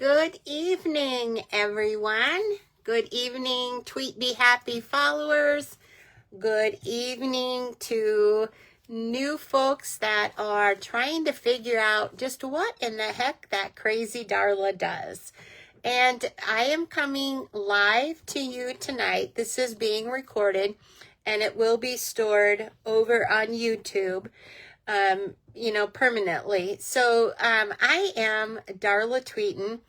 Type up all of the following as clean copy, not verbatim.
Good evening, everyone. Good evening, Tweet Be Happy followers. Good evening to new folks that are trying to figure out just what in the heck that crazy Darla does. And I am coming live to you tonight. This is being recorded and it will be stored over on YouTube, permanently. So I am Darla Tweeten,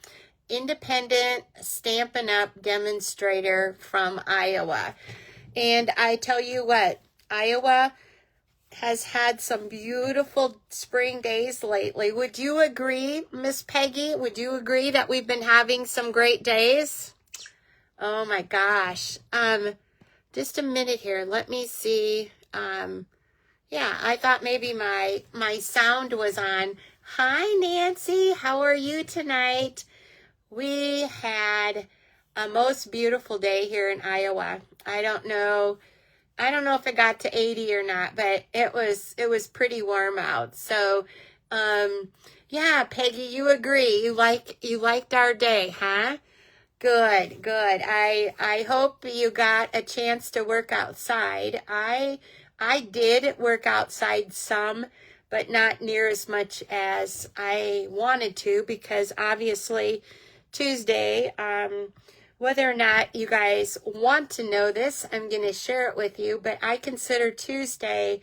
independent Stampin' Up demonstrator from Iowa. And I tell you what, Iowa has had some beautiful spring days lately. Would you agree, Miss Peggy? Would you agree that we've been having some great days? Oh my gosh. Just a minute here. Let me see. Yeah, I thought maybe my sound was on. Hi, Nancy. How are you tonight? We had a most beautiful day here in Iowa. I don't know if it got to 80 or not, but it was pretty warm out. So, yeah, Peggy, you agree. You liked our day, huh? Good. I hope you got a chance to work outside. I did work outside some, but not near as much as I wanted to, because obviously Tuesday, whether or not you guys want to know this, I'm going to share it with you, but I consider Tuesday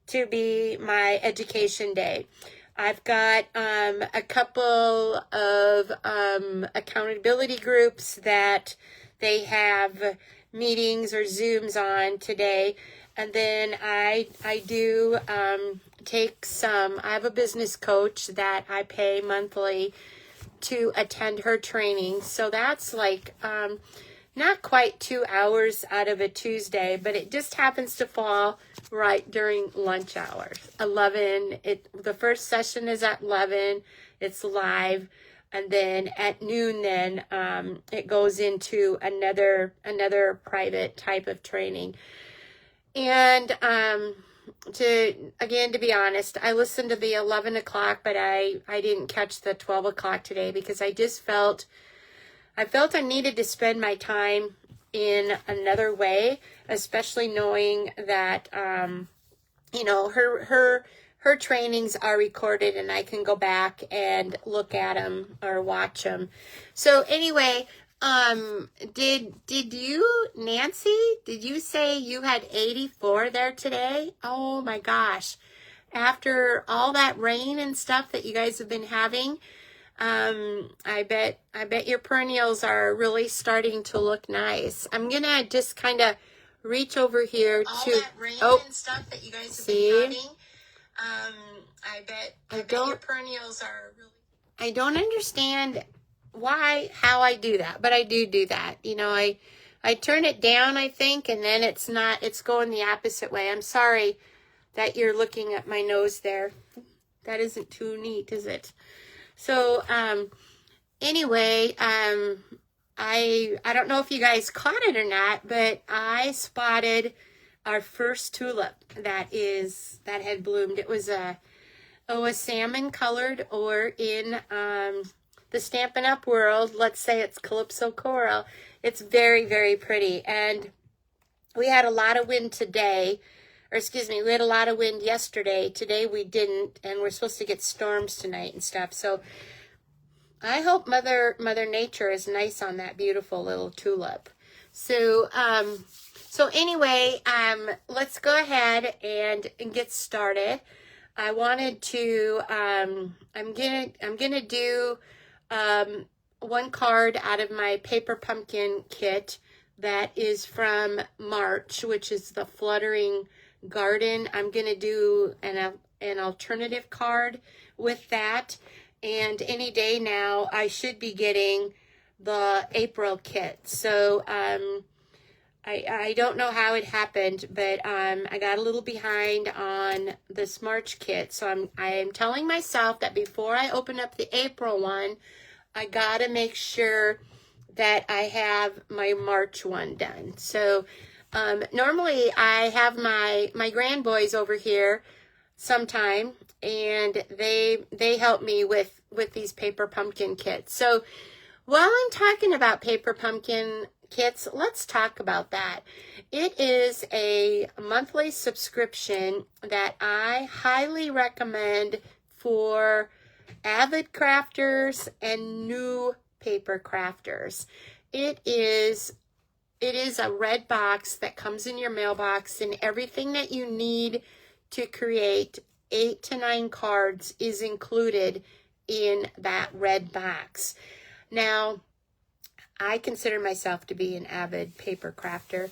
to be my education day. I've got a couple of accountability groups that they have meetings or Zooms on today. And then I do take I have a business coach that I pay monthly to attend her training. So that's like not quite 2 hours out of a Tuesday, but it just happens to fall right during lunch hours. 11. The first session is at 11. It's live. And then at noon, then it goes into another private type of training. And to be honest, I listened to the 11 o'clock, but I didn't catch the 12 o'clock today because I just felt I needed to spend my time in another way, especially knowing that, her trainings are recorded and I can go back and look at them or watch them. So anyway, did you, Nancy, did you say you had 84 there today? Oh my gosh. After all that rain and stuff that you guys have been having, I bet your perennials are really starting to look nice. I'm going to just kind of reach over here all to that rain and stuff that you guys have been having. I bet your perennials are really, I don't understand how I do that, but I do that. I turn it down, I think, and then it's going the opposite way. I'm sorry that you're looking at my nose there. That isn't too neat, is it? So, anyway, I don't know if you guys caught it or not, but I spotted our first tulip that had bloomed. It was a salmon colored, or in, the Stampin' Up world, let's say it's Calypso Coral. It's very, very pretty. And we had a lot of wind today, we had a lot of wind yesterday. Today we didn't, and we're supposed to get storms tonight and stuff. So I hope Mother Nature is nice on that beautiful little tulip. So anyway, let's go ahead and get started. I wanted to, I'm gonna do one card out of my paper pumpkin kit that is from March, which is the Fluttering Garden. I'm going to do an alternative card with that. And any day now, I should be getting the April kit. So I don't know how it happened, but I got a little behind on this March kit. So I'm telling myself that before I open up the April one, I gotta make sure that I have my March one done. So normally I have my grandboys over here sometime, and they help me with these paper pumpkin kits. So while I'm talking about paper pumpkin kits, let's talk about that. It is a monthly subscription that I highly recommend for avid crafters and new paper crafters. It is a red box that comes in your mailbox, and everything that you need to create 8 to 9 cards is included in that red box. Now, I consider myself to be an avid paper crafter.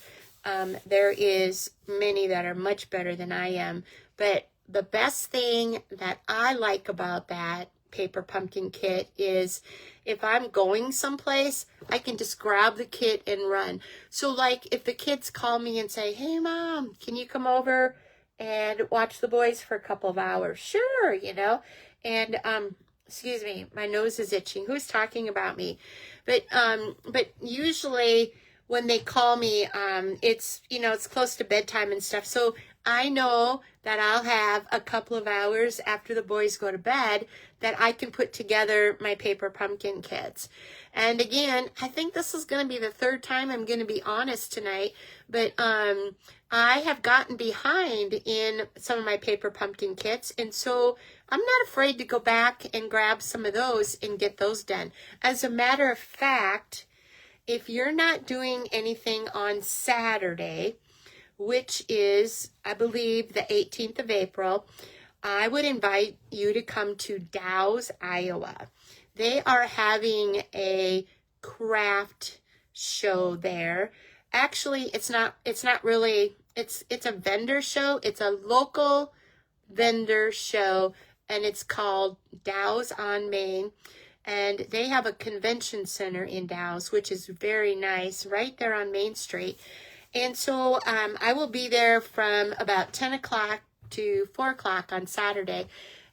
There is many that are much better than I am, but the best thing that I like about that paper pumpkin kit is if I'm going someplace, I can just grab the kit and run. So like if the kids call me and say, hey mom, can you come over and watch the boys for a couple of hours? Sure, you know. And excuse me, my nose is itching. Who's talking about me? But usually when they call me, it's, you know, it's close to bedtime and stuff. So I know that I'll have a couple of hours after the boys go to bed that I can put together my paper pumpkin kits. And again, I think this is going to be the third time I'm going to be honest tonight, but I have gotten behind in some of my paper pumpkin kits, and so I'm not afraid to go back and grab some of those and get those done. As a matter of fact, if you're not doing anything on Saturday, which is, I believe, the 18th of April, I would invite you to come to Dow's, Iowa. They are having a craft show there. Actually, it's not really, it's a vendor show. It's a local vendor show, and it's called Dow's on Main. And they have a convention center in Dow's, which is very nice, right there on Main Street. And so I will be there from about 10 o'clock to 4 o'clock on Saturday.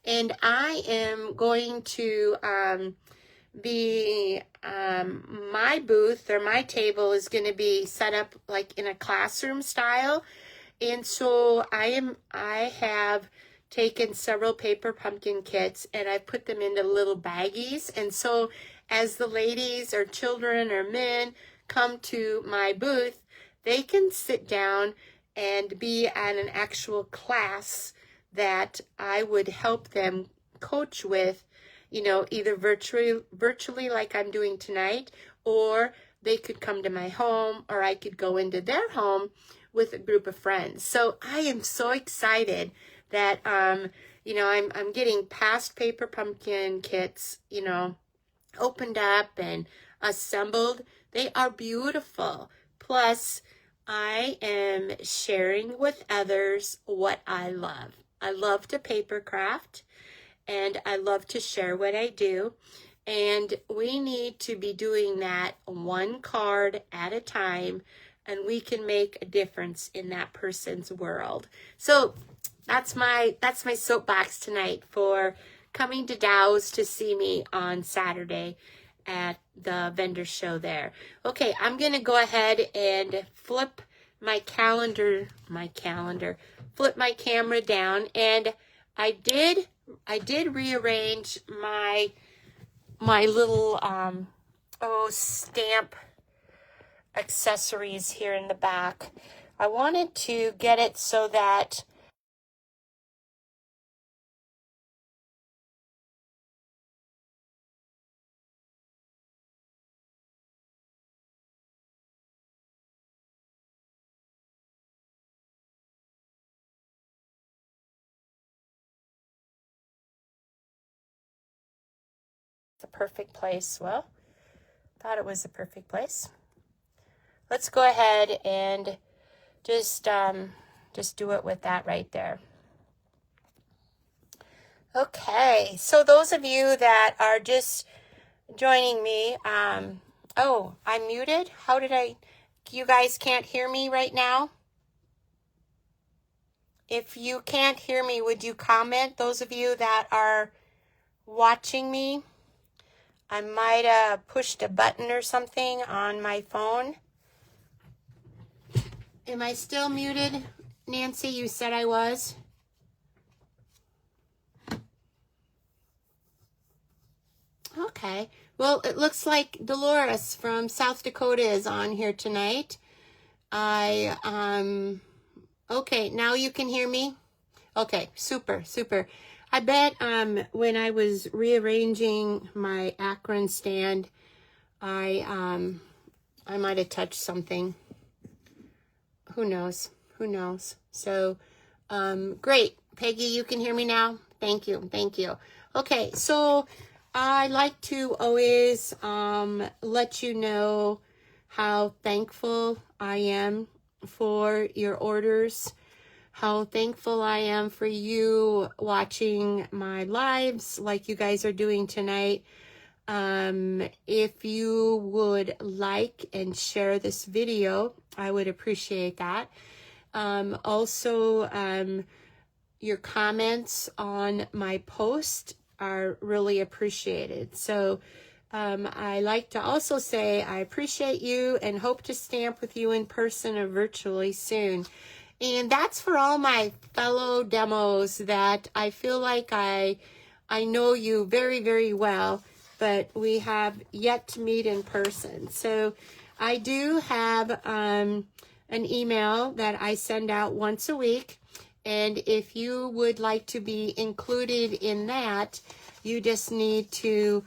And I am going to my booth or my table is going to be set up like in a classroom style. And so I have taken several paper pumpkin kits and I put them into little baggies. And so as the ladies or children or men come to my booth, they can sit down and be at an actual class that I would help them coach with, you know, either virtually like I'm doing tonight, or they could come to my home, or I could go into their home with a group of friends. So I am so excited that, you know, I'm getting past paper pumpkin kits, you know, opened up and assembled. They are beautiful. Plus, I am sharing with others what I love. I love to paper craft, and I love to share what I do. And we need to be doing that one card at a time, and we can make a difference in that person's world. So that's my soapbox tonight for coming to Dow's to see me on Saturday at the vendor show there. Okay, I'm going to go ahead and flip my flip my camera down, and I did rearrange my little stamp accessories here in the back. I wanted to get it so that the perfect place. Well, thought it was the perfect place. Let's go ahead and just do it with that right there. Okay, so those of you that are just joining me, oh, I'm muted. How did you guys can't hear me right now? If you can't hear me, would you comment? Those of you that are watching me, I might have pushed a button or something on my phone. Am I still muted? Nancy, you said I was. Okay. Well, it looks like Dolores from South Dakota is on here tonight. Okay, now you can hear me? Okay, super, super. I bet when I was rearranging my Akron stand, I might have touched something. Who knows? Who knows? So, great. Peggy, you can hear me now? Thank you. Thank you. Okay, so I like to always let you know how thankful I am for your orders, how thankful I am for you watching my lives like you guys are doing tonight. If you would like and share this video, I would appreciate that. Also, your comments on my post are really appreciated. So I like to also say I appreciate you and hope to stamp with you in person or virtually soon. And that's for all my fellow demos that I feel like I know you very, very well, but we have yet to meet in person. So I do have an email that I send out once a week. And if you would like to be included in that, you just need to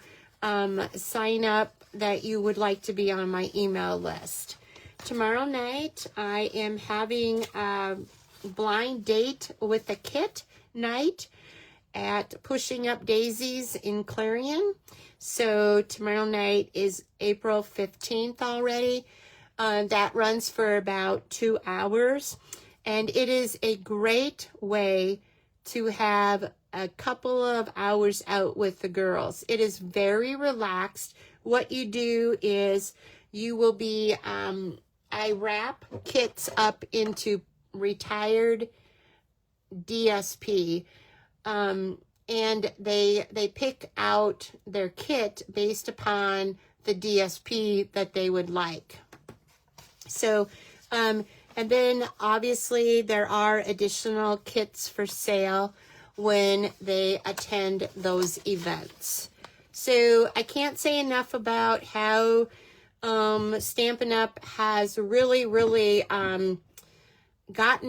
sign up that you would like to be on my email list. Tomorrow night, I am having a blind date with a kit night at Pushing Up Daisies in Clarion. So tomorrow night is April 15th already. That runs for about 2 hours. And it is a great way to have a couple of hours out with the girls. It is very relaxed. What you do is you will be, I wrap kits up into retired DSP, and they pick out their kit based upon the DSP that they would like. So, and then obviously there are additional kits for sale when they attend those events. So I can't say enough about how Stampin' Up! Has really, really gotten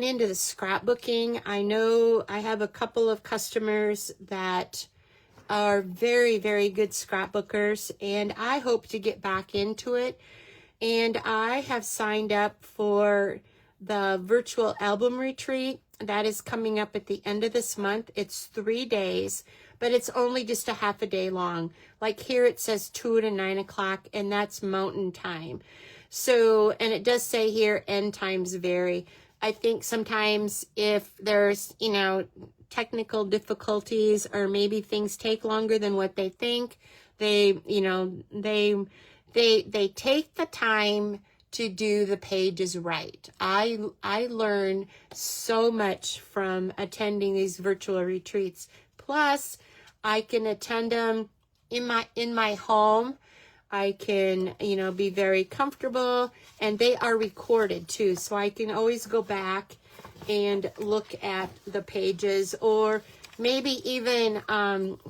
into the scrapbooking. I know I have a couple of customers that are very, very good scrapbookers, and I hope to get back into it. And I have signed up for the virtual album retreat that is coming up at the end of this month. It's 3 days, but it's only just a half a day long. Like here it says 2 to 9 o'clock, and that's mountain time. So, and it does say here end times vary. I think sometimes if there's, you know, technical difficulties or maybe things take longer than what they think, they, you know, they take the time to do the pages right. I learn so much from attending these virtual retreats. Plus, I can attend them in my home. I can, you know, be very comfortable, and they are recorded too, so I can always go back and look at the pages, or maybe even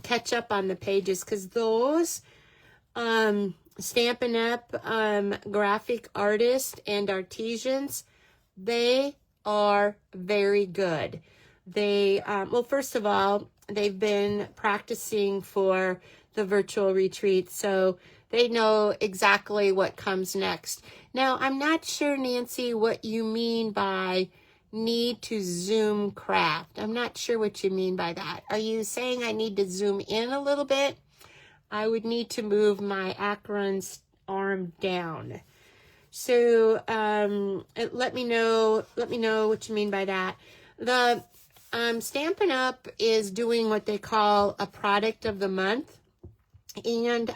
catch up on the pages, because those Stampin' Up! Graphic artists and artisans, they are very good. They, well, first of all, they've been practicing for the virtual retreat, so they know exactly what comes next. Now, I'm not sure, Nancy, what you mean by need to zoom craft. I'm not sure what you mean by that. Are you saying I need to zoom in a little bit? I would need to move my Akron's arm down. So let me know what you mean by that. The Stampin' Up! Is doing what they call a product of the month. And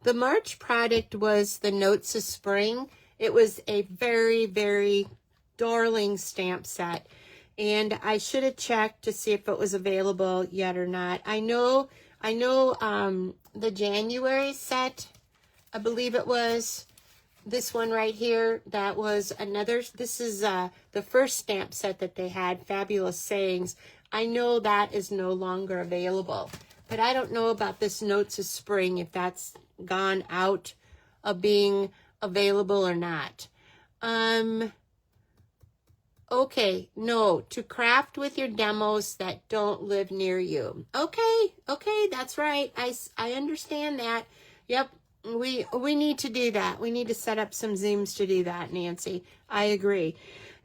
the March product was the Notes of Spring. It was a very, very darling stamp set. And I should have checked to see if it was available yet or not. I know the January set, I believe it was this one right here. That was another, this is the first stamp set that they had, Fabulous Sayings. I know that is no longer available. But I don't know about this Notes of Spring, if that's gone out of being available or not. Okay, no, to craft with your demos that don't live near you. Okay, that's right. I understand that. Yep, we need to do that. We need to set up some Zooms to do that, Nancy. I agree.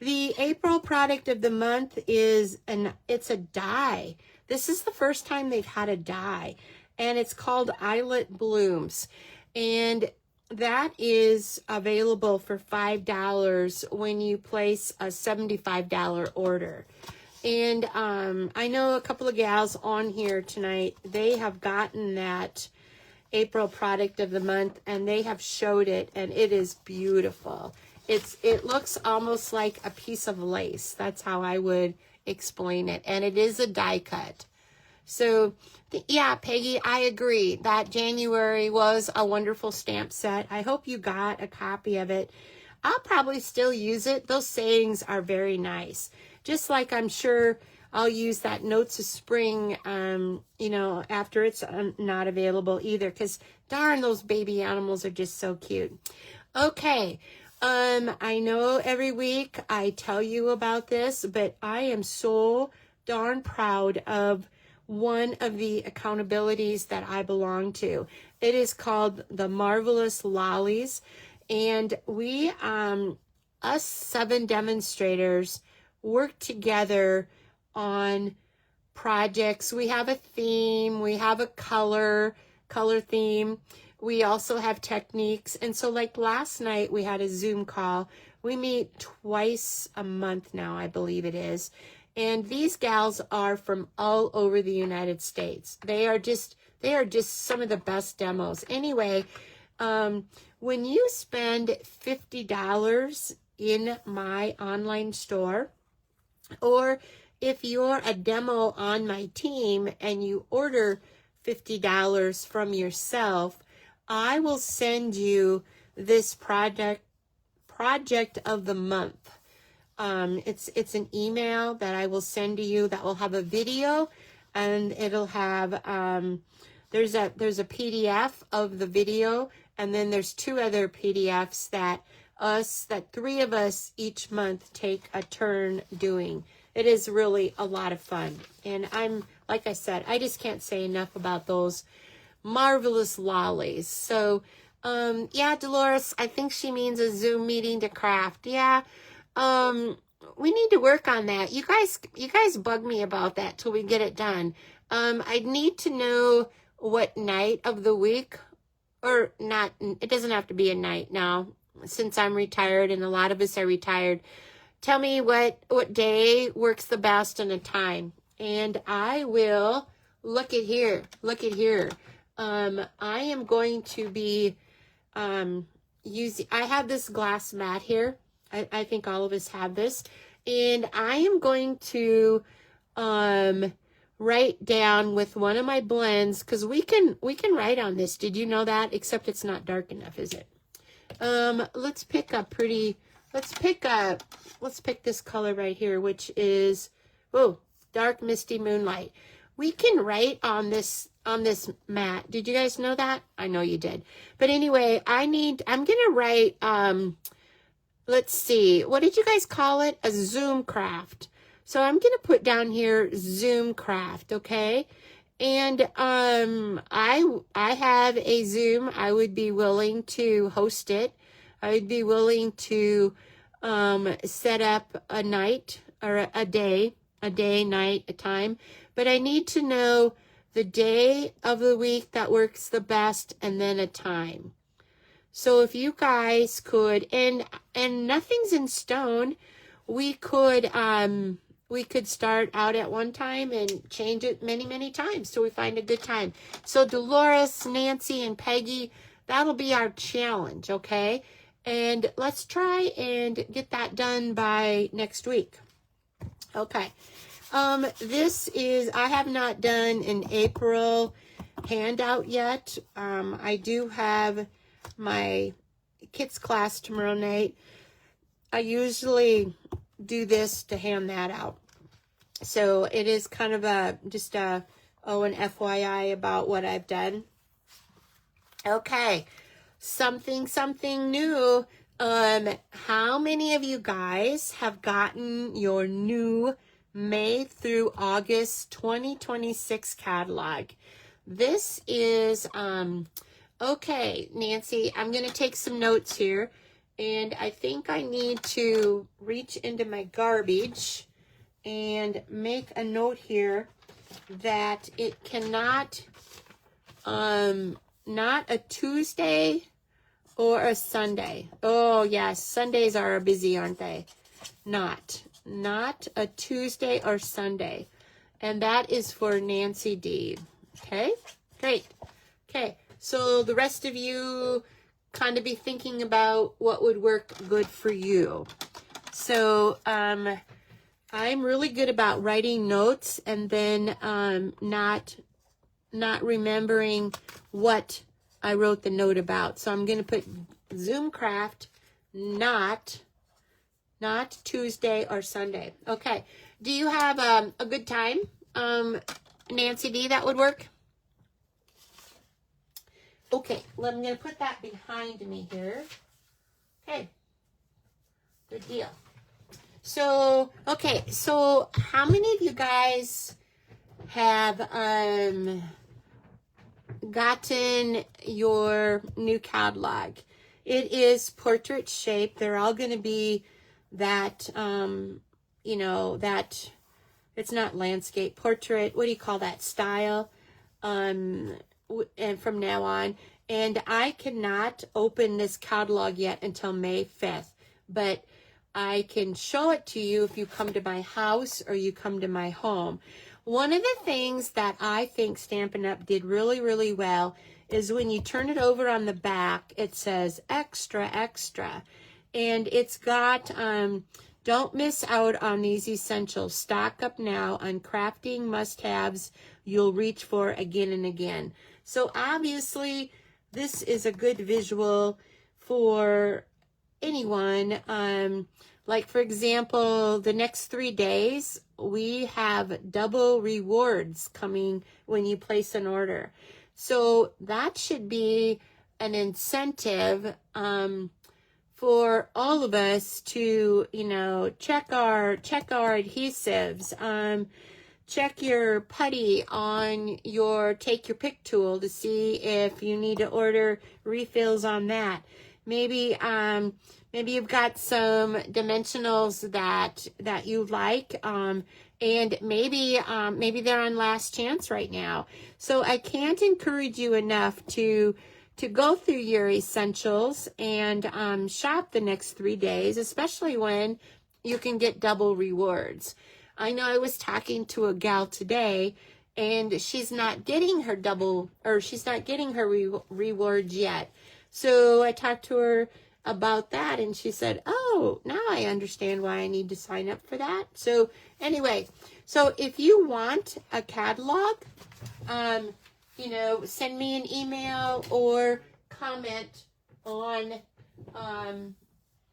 The April product of the month is it's a die. This is the first time they've had a die, and it's called Eyelet Blooms, and that is available for $5 when you place a $75 order. And I know a couple of gals on here tonight, they have gotten that April product of the month, and they have showed it, and it is beautiful. It looks almost like a piece of lace. That's how I would explain it. And it is a die cut. So, yeah, Peggy, I agree that January was a wonderful stamp set. I hope you got a copy of it. I'll probably still use it. Those sayings are very nice. Just like I'm sure I'll use that Notes of Spring, you know, after it's not available either. Because, darn, those baby animals are just so cute. Okay. I know every week I tell you about this, but I am so darn proud of one of the accountabilities that I belong to. It is called the Marvelous Lollies, and we, us 7 demonstrators, work together on projects. We have a theme, we have a color theme. We also have techniques. And so like last night, we had a Zoom call. We meet twice a month now, I believe it is. And these gals are from all over the United States. They are just some of the best demos. Anyway, when you spend $50 in my online store, or if you're a demo on my team and you order $50 from yourself, I will send you this project of the month. It's an email that I will send to you that will have a video, and it'll have there's a PDF of the video, and then there's 2 other PDFs that 3 of us each month take a turn doing. It is really a lot of fun, and like I said, I just can't say enough about those Marvelous Lollies. So, yeah, Dolores, I think she means a Zoom meeting to craft. Yeah, we need to work on that. You guys bug me about that till we get it done. I need to know what night of the week, or not, it doesn't have to be a night now, since I'm retired and a lot of us are retired. Tell me what day works the best and a time. And I will look at here. I am going to be using, I have this glass mat here. I think all of us have this. And I am going to write down with one of my blends, because we can write on this. Did you know that? Except it's not dark enough, is it? Let's pick this color right here, which is, dark misty moonlight. We can write on this mat. Did you guys know that? I know you did. But anyway, I'm gonna write, let's see, what did you guys call it? A Zoom craft. So I'm gonna put down here Zoom craft, okay? And I have a Zoom. I would be willing to host it. I would be willing to set up a night or a day, night, a time. But I need to know the day of the week that works the best, and then a time. So if you guys could, and nothing's in stone, we could start out at one time and change it many times till we find a good time. So Dolores, Nancy, and Peggy, that'll be our challenge, okay? And let's try and get that done by next week. Okay. This is, I have not done an April handout yet. I do have my kids class tomorrow night. I usually do this to hand that out. So it is kind of just a Oh, an FYI about what I've done. Okay, something new. How many of you guys have gotten your new May through August 2026 catalog? This is, okay, Nancy, I'm going to take some notes here, and I think I need to reach into my garbage and make a note here that it cannot, not a Tuesday or a Sunday. Oh, yes, Sundays are busy, aren't they? Not a Tuesday or Sunday. And that is for Nancy D. Okay, great. Okay, so the rest of you kind of be thinking about what would work good for you. So, I'm really good about writing notes and then not remembering what I wrote the note about. So I'm going to put Zoom Craft, not Tuesday or Sunday. Okay. Do you have a good time, Nancy D? That would work? Okay. Well, I'm going to put that behind me here. Okay. Good deal. So, okay. So how many of you guys have gotten your new catalog? It is portrait shape. They're all going to be that, you know, that it's not landscape, portrait. What do you call that style? And from now on, and I cannot open this catalog yet until May 5th, but I can show it to you if you come to my house or you come to my home. One of the things that I think Stampin' Up! Did really, really well is when you turn it over on the back, it says extra, extra. And it's got, don't miss out on these essentials. Stock up now on crafting must-haves you'll reach for again and again. So obviously, this is a good visual for anyone. Like, for example, the next 3 days, we have double rewards coming when you place an order. So that should be an incentive for all of us to, you know, check our adhesives, check your putty on your take your pick tool to see if you need to order refills on that. Maybe maybe you've got some dimensionals that you like, and maybe they're on last chance right now. So I can't encourage you enough to go through your essentials and shop the next 3 days, especially when you can get double rewards. I know I was talking to a gal today, and she's not getting her rewards yet. So I talked to her about that, and she said, oh, now I understand why I need to sign up for that. So anyway, so if you want a catalog, you know, send me an email or comment on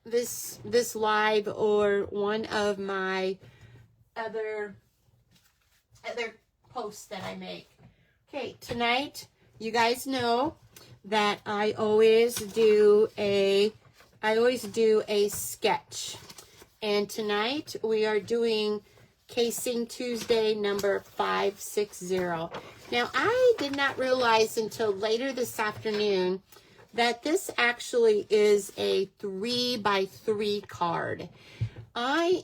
this live or one of my other posts that I make. Okay, tonight, you guys know that I always do a sketch. And tonight we are doing Casing Tuesday number 560. Now, I did not realize until later this afternoon that this actually is a 3x3 card. I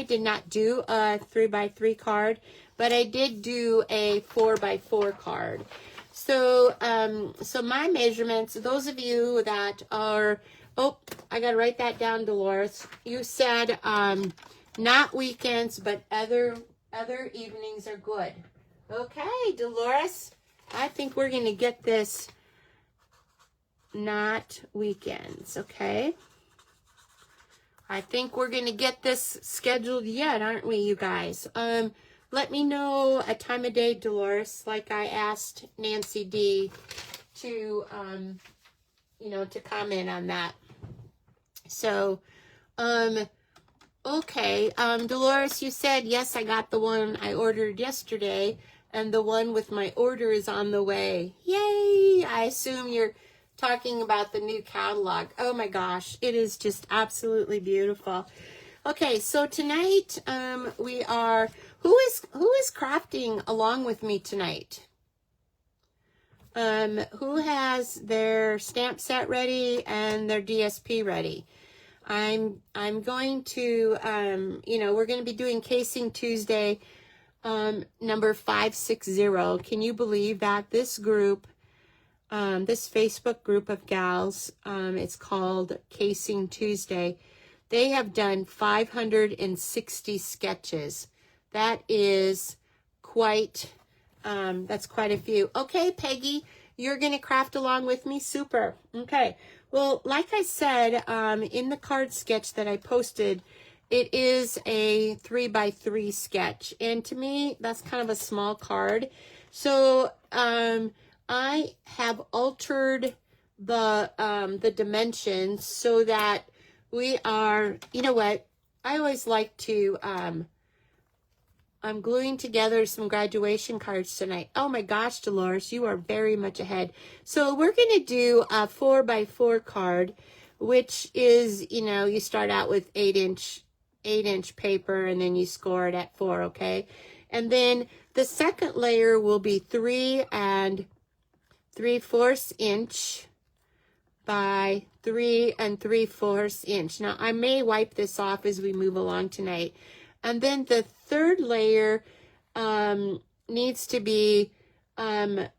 did not do a 3x3 card, but I did do a 4x4 card. So, so my measurements, those of you that are, oh, I got to write that down, Dolores. You said, not weekends, but other evenings are good. Okay, Dolores, I think we're going to get this not weekends, okay? I think we're going to get this scheduled yet, aren't we, you guys? Let me know a time of day, Dolores, like I asked Nancy D to, you know, to comment on that. So, Okay, Dolores, you said, yes, I got the one I ordered yesterday, and the one with my order is on the way. Yay! I assume you're talking about the new catalog. Oh my gosh, it is just absolutely beautiful. Okay, so tonight, we are, who is crafting along with me tonight? Who has their stamp set ready and their DSP ready? I'm going to, we're going to be doing Casing Tuesday, number 560. Can you believe that? This group, this Facebook group of gals, it's called Casing Tuesday. They have done 560 sketches. That is quite, that's quite a few. Okay, Peggy, you're going to craft along with me? Super. Okay. Well, like I said, in the card sketch that I posted, it is a 3x3 sketch. And to me, that's kind of a small card. So I have altered the dimensions so that we are, you know what, I always like to, I'm gluing together some graduation cards tonight. Oh my gosh, Dolores, you are very much ahead. So we're going to do a 4x4 card, which is, you start out with 8-inch paper and then you score it at 4, okay? And then the second layer will be 3 3/4 inch by 3 3/4 inch. Now, I may wipe this off as we move along tonight. And then the third layer needs to be an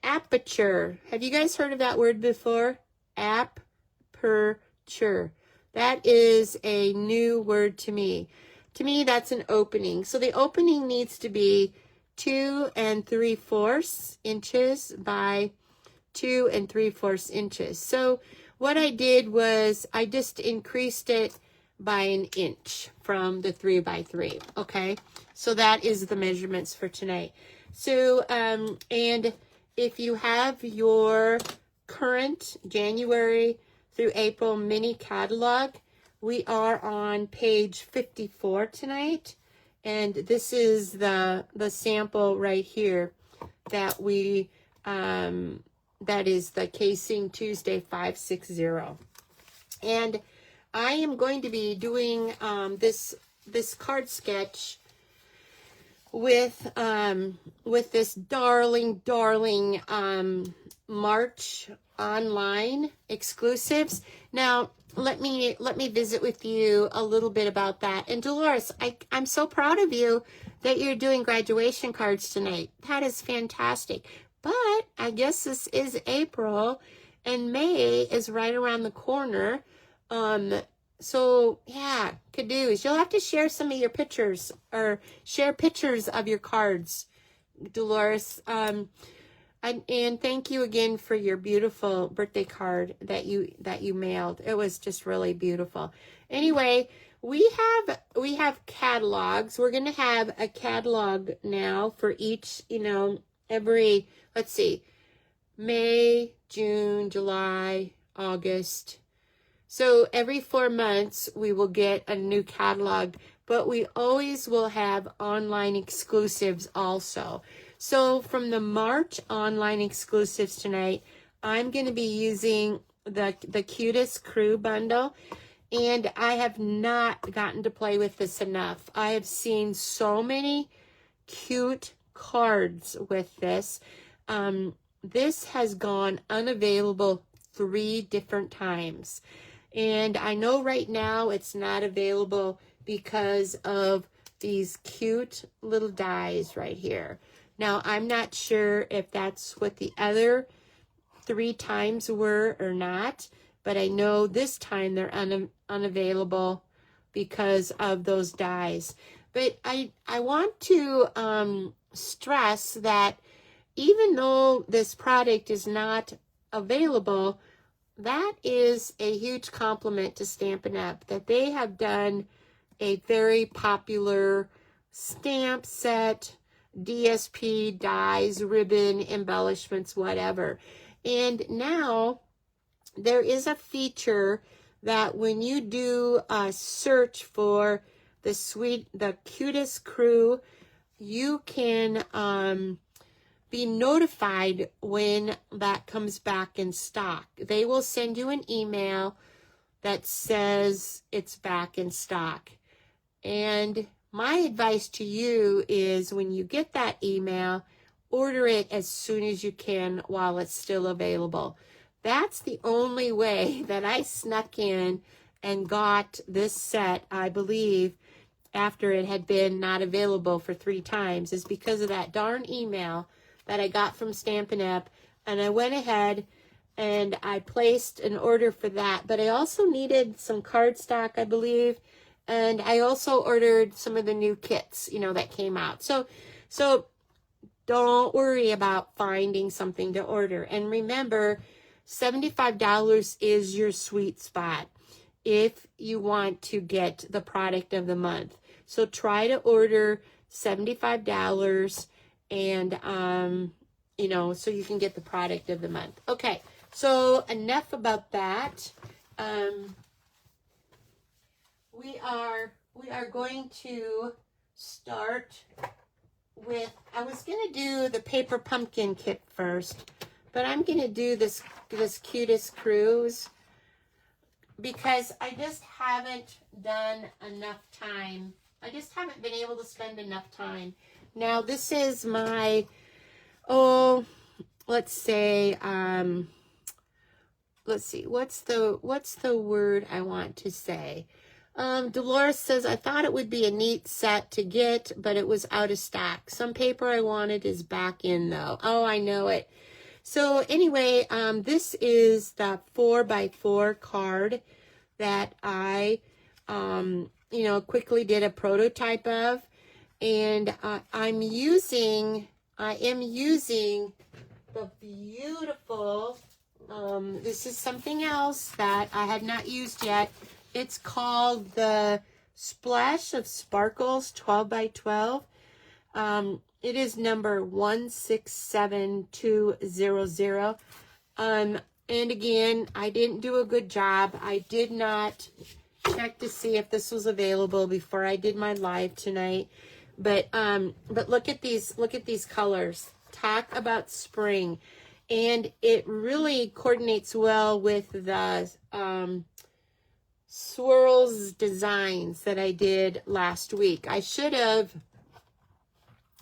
aperture. Have you guys heard of that word before? Aperture. That is a new word to me. To me, that's an opening. So the opening needs to be 2 3/4 inches by 2 3/4 inches. So what I did was I just increased it by an inch from the 3x3. Okay, so that is the measurements for tonight. So and if you have your current January through April mini catalog, we are on page 54 tonight, and this is the sample right here that we that is the Casing Tuesday 560. And I am going to be doing this card sketch with this darling March online exclusives. Now, let me visit with you a little bit about that. And Dolores, I'm so proud of you that you're doing graduation cards tonight. That is fantastic. But I guess this is April and May is right around the corner. So yeah, Caduce, you'll have to share some of your pictures or share pictures of your cards, Dolores. And thank you again for your beautiful birthday card that you mailed. It was just really beautiful. Anyway, we have catalogs. We're going to have a catalog now for each, every, let's see, May, June, July, August. So every 4 months, we will get a new catalog, but we always will have online exclusives also. So from the March online exclusives tonight, I'm going to be using the Cutest Crew bundle, and I have not gotten to play with this enough. I have seen so many cute cards with this. This has gone unavailable 3 different times. And I know right now it's not available because of these cute little dies right here. Now, I'm not sure if that's what the other 3 times were or not, but I know this time they're unavailable because of those dies. But I want to stress that even though this product is not available, that is a huge compliment to Stampin' Up! That they have done a very popular stamp set, DSP, dies, ribbon, embellishments, whatever. And now there is a feature that when you do a search for the Cutest Crew, you can be notified when that comes back in stock. They will send you an email that says it's back in stock. And my advice to you is when you get that email, order it as soon as you can while it's still available. That's the only way that I snuck in and got this set, I believe, after it had been not available for 3 times, is because of that darn email that I got from Stampin' Up. And I went ahead and I placed an order for that. But I also needed some cardstock, I believe. And I also ordered some of the new kits, you know, that came out. So don't worry about finding something to order. And remember, $75 is your sweet spot if you want to get the product of the month. So try to order $75 and, you know, so you can get the product of the month. Okay, so enough about that. We are going to start with, I was going to do the paper pumpkin kit first, but I'm going to do this Cutest Crews because I just haven't done enough time. I just haven't been able to spend enough time. Now, this is my, let's say, let's see, what's the word I want to say? Dolores says, I thought it would be a neat set to get, but it was out of stock. Some paper I wanted is back in, though. Oh, I know it. So anyway, this is the 4x4 card that I, you know, quickly did a prototype of. And I am using the beautiful, this is something else that I had not used yet. It's called the Splash of Sparkles 12x12. It is number 167200. And again, I didn't do a good job. I did not check to see if this was available before I did my live tonight. But look at these colors. Talk about spring. And it really coordinates well with the swirls designs that I did last week. I should have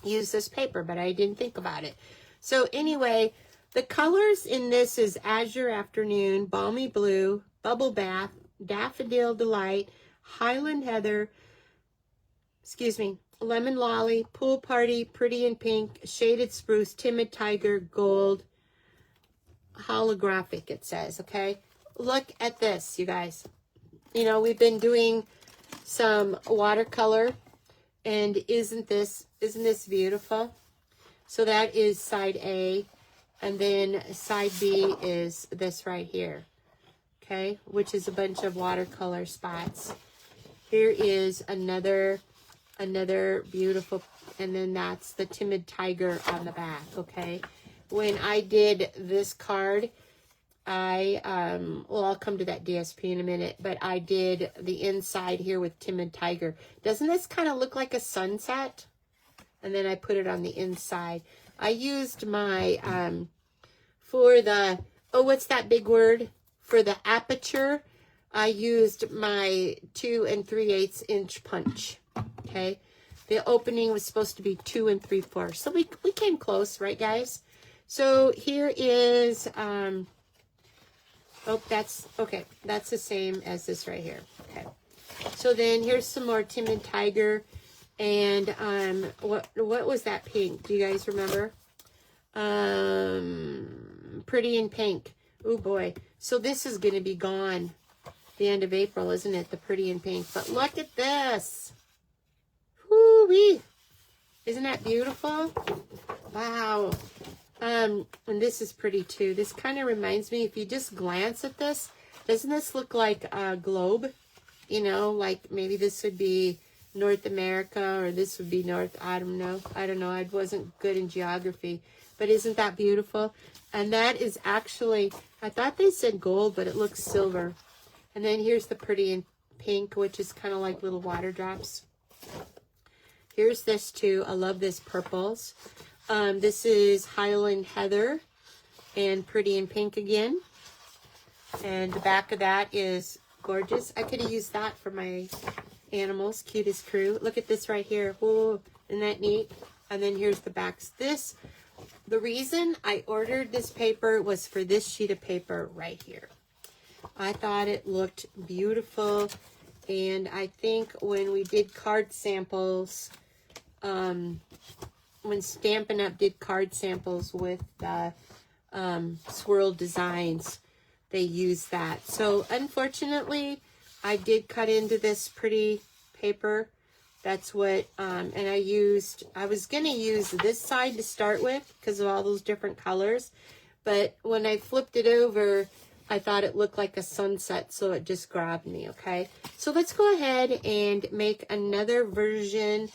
used this paper, but I didn't think about it. So anyway, the colors in this is Azure Afternoon, Balmy Blue, Bubble Bath, Daffodil Delight, Highland Heather, Lemon Lolly, Pool Party, Pretty in Pink, Shaded Spruce, Timid Tiger, Gold, Holographic, it says, okay? Look at this, you guys. You know, we've been doing some watercolor, and isn't this beautiful? So that is side A, and then side B is this right here, okay, which is a bunch of watercolor spots. Here is another beautiful, and then that's the Timid Tiger on the back, okay? When I did this card, I'll come to that DSP in a minute, but I did the inside here with Timid Tiger. Doesn't this kind of look like a sunset? And then I put it on the inside. I used my, for the, what's that big word? For the Aperture, I used my 2 3/8 inch punch, okay? The opening was supposed to be 2 3/4. So we came close, right, guys? So here is, that's the same as this right here. Okay. So then here's some more Timid Tiger. And what was that pink? Do you guys remember? Pretty in Pink. Oh boy. So this is going to be gone the end of April, isn't it? The Pretty in Pink. But look at this. Whoo-wee. Isn't that beautiful? Wow. And this is pretty too. This kind of reminds me, if you just glance at this, doesn't this look like a globe? You know, like maybe this would be North America, or this would be North, I don't know. I wasn't good in geography. But isn't that beautiful? And that is actually, I thought they said gold, but it looks silver. And then here's the pretty in pink, which is kind of like little water drops. Here's this too. I love this purples. This is Highland Heather and pretty in pink again. And the back of that is gorgeous. I could have used that for my animals, Cutest Crew. Look at this right here. Whoa, isn't that neat? And then here's the backs. The reason I ordered this paper was for this sheet of paper right here. I thought it looked beautiful. And I think when we did card samples, when Stampin' Up did card samples with swirl designs, they used that. So unfortunately, I did cut into this pretty paper. That's what, and I was going to use this side to start with because of all those different colors. But when I flipped it over, I thought it looked like a sunset, so it just grabbed me, okay? So let's go ahead and make another version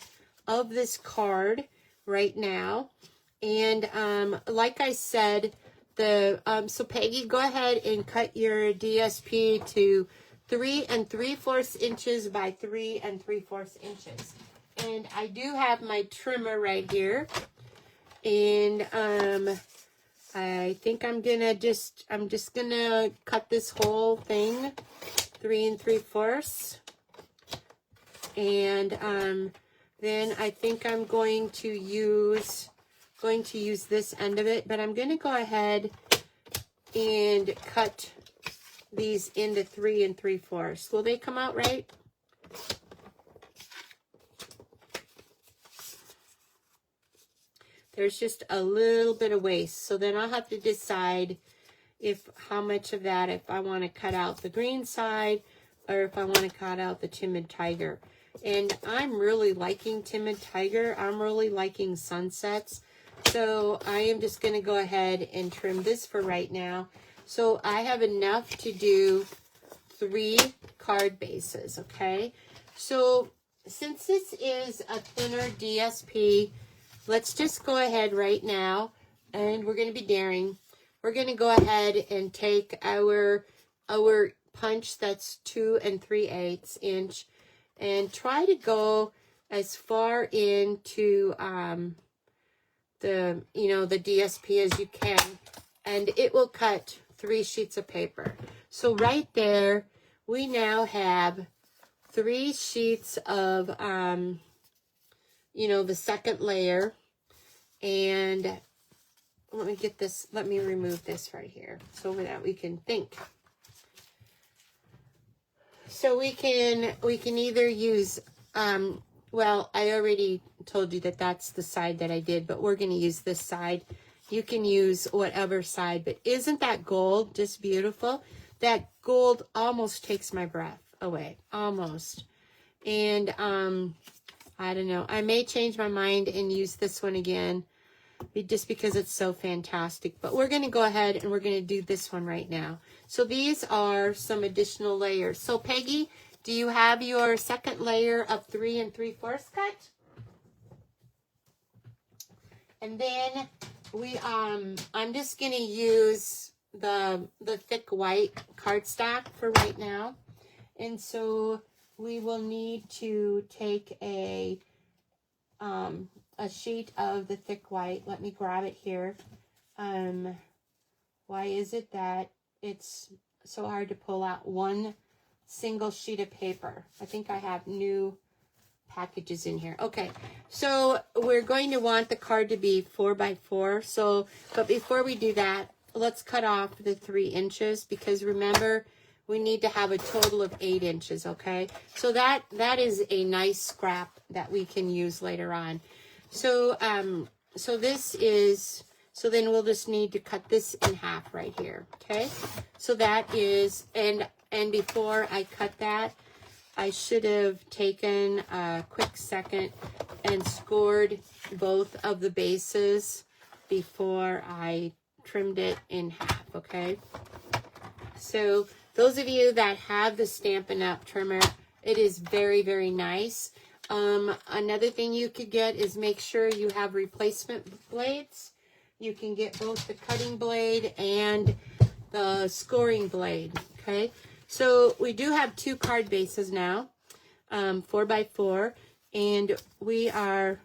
of this card right now. And like I said, so Peggy, go ahead and cut your DSP to 3 3/4 inches by 3 3/4 inches. And I do have my trimmer right here. And I think I'm just gonna cut this whole thing 3 3/4. And then I think I'm going to use this end of it, but I'm going to go ahead and cut these into 3 3/4. Will they come out right? There's just a little bit of waste, so then I'll have to decide how much of that, if I want to cut out the green side or if I want to cut out the Timid Tiger. And I'm really liking Timid Tiger. I'm really liking sunsets. So I am just going to go ahead and trim this for right now. So I have enough to do 3 card bases, okay? So since this is a thinner DSP, let's just go ahead right now, and we're going to be daring. We're going to go ahead and take our punch that's 2 3/8 inch and try to go as far into the DSP as you can, and it will cut 3 sheets of paper. So right there, we now have 3 sheets of, the second layer. And let me remove this right here so that we can think. So we can either use, well, I already told you that that's the side that I did, but we're going to use this side. You can use whatever side, but isn't that gold just beautiful? That gold almost takes my breath away, almost. And I don't know. I may change my mind and use this one again just because it's so fantastic. But we're going to go ahead and we're going to do this one right now. So these are some additional layers. So Peggy, do you have your second layer of 3 3/4 cut? And then I'm just going to use the thick white cardstock for right now. And so we will need to take a sheet of the thick white. Let me grab it here. Why is it that it's so hard to pull out one single sheet of paper? I think I have new packages in here. Okay, so we're going to want the card to be 4 by 4. So, but before we do that, let's cut off the 3 inches because remember, we need to have a total of 8 inches, okay? So that is a nice scrap that we can use later on. So so then we'll just need to cut this in half right here, okay? So that is, and before I cut that, I should have taken a quick second and scored both of the bases before I trimmed it in half, okay? So those of you that have the Stampin' Up trimmer, it is very, very nice. Another thing you could get is make sure you have replacement blades. You can get both the cutting blade and the scoring blade, okay? So we do have 2 card bases now, 4x4, and we are,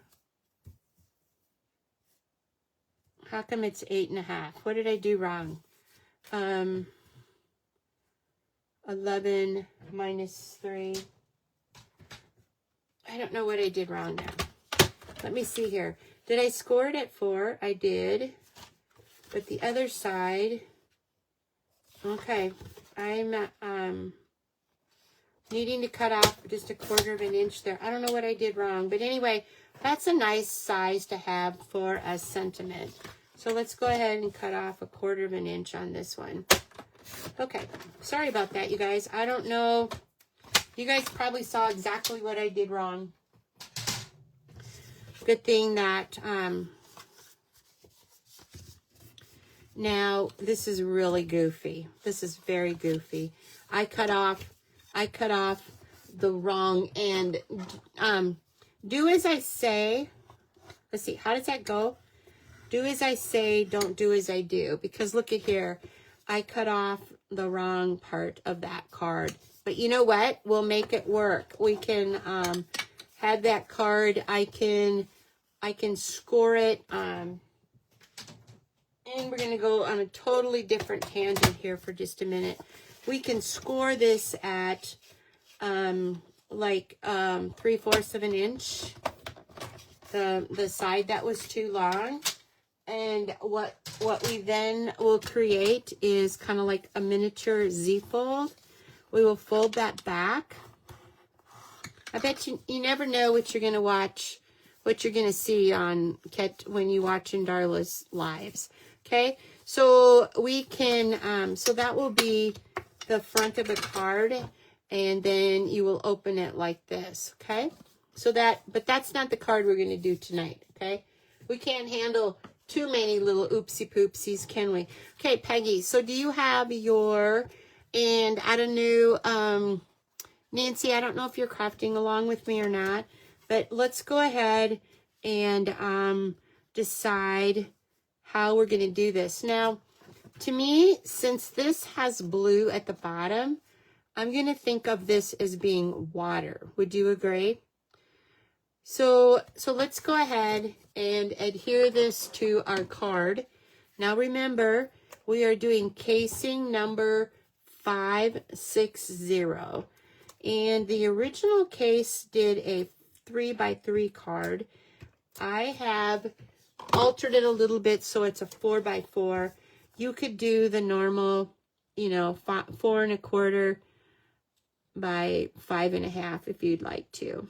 how come it's 8.5? What did I do wrong? 11 minus 3. I don't know what I did wrong now. Let me see here. Did I score it at 4? I did. But the other side, okay, I'm needing to cut off just a 1/4 of an inch there. I don't know what I did wrong. But anyway, that's a nice size to have for a sentiment. So let's go ahead and cut off a 1/4 of an inch on this one. Okay, sorry about that, you guys. I don't know. You guys probably saw exactly what I did wrong. Good thing that, now this is really goofy. This is very goofy. I cut off the wrong end. Do as I say. Let's see, how does that go? Do as I say, don't do as I do. Because look at here. I cut off the wrong part of that card. But you know what? We'll make it work. We can have that card. I can score it. And we're going to go on a totally different tangent here for just a minute. We can score this at like 3/4 of an inch. The side that was too long. And what we then will create is kind of like a miniature Z-fold. We will fold that back. I bet you never know what you're going to watch, what you're going to see on when you watch in Darla's lives. Okay, so we can, so that will be the front of the card, and then you will open it like this. Okay, so but that's not the card we're going to do tonight. Okay, we can't handle too many little oopsie poopsies, can we? Okay, Peggy, so do you have your, and I don't know, Nancy, I don't know if you're crafting along with me or not, but let's go ahead and decide how we're going to do this. Now, to me, since this has blue at the bottom, I'm going to think of this as being water. Would you agree? So let's go ahead and adhere this to our card. Now remember, we are doing casing number 560. And the original case did a 3x3 card. I have altered it a little bit so it's a 4x4. You could do the normal, 4 1/4 by 5.5 if you'd like to.